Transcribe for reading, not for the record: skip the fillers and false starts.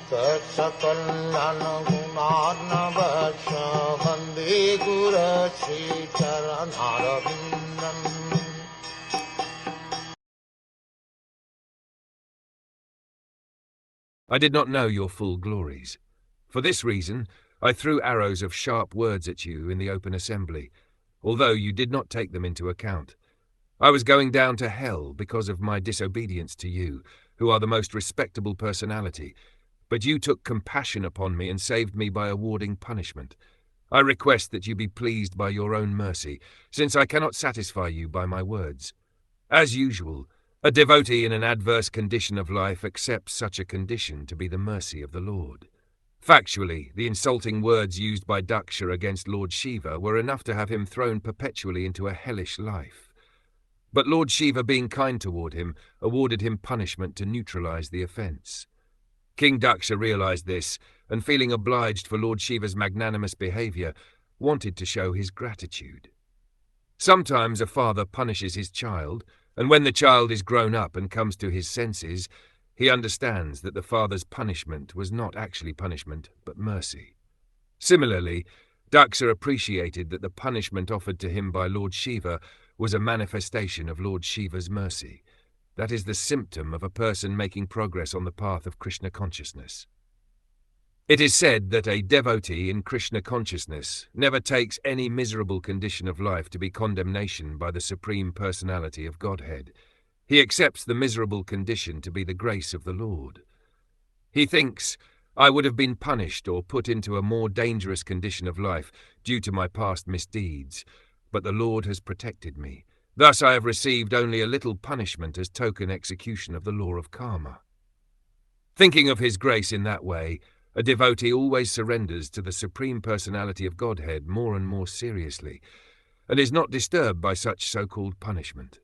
Saksakallan gunarnavasya Vande Guru Sri Charanarvindam. I did not know your full glories. For this reason, I threw arrows of sharp words at you in the open assembly, although you did not take them into account. I was going down to hell because of my disobedience to you, who are the most respectable personality, but you took compassion upon me and saved me by awarding punishment. I request that you be pleased by your own mercy, since I cannot satisfy you by my words. As usual, a devotee in an adverse condition of life accepts such a condition to be the mercy of the Lord. Factually, the insulting words used by Daksha against Lord Shiva were enough to have him thrown perpetually into a hellish life. But Lord Shiva, being kind toward him, awarded him punishment to neutralize the offense. King Daksha realized this, and feeling obliged for Lord Shiva's magnanimous behavior, wanted to show his gratitude. Sometimes a father punishes his child, and when the child is grown up and comes to his senses, he understands that the father's punishment was not actually punishment, but mercy. Similarly, Daksha appreciated that the punishment offered to him by Lord Shiva was a manifestation of Lord Shiva's mercy. That is the symptom of a person making progress on the path of Krishna consciousness. It is said that a devotee in Krishna consciousness never takes any miserable condition of life to be condemnation by the Supreme Personality of Godhead. He accepts the miserable condition to be the grace of the Lord. He thinks, I would have been punished or put into a more dangerous condition of life due to my past misdeeds, but the Lord has protected me. Thus I have received only a little punishment as token execution of the law of karma. Thinking of his grace in that way, a devotee always surrenders to the Supreme Personality of Godhead more and more seriously, and is not disturbed by such so-called punishment.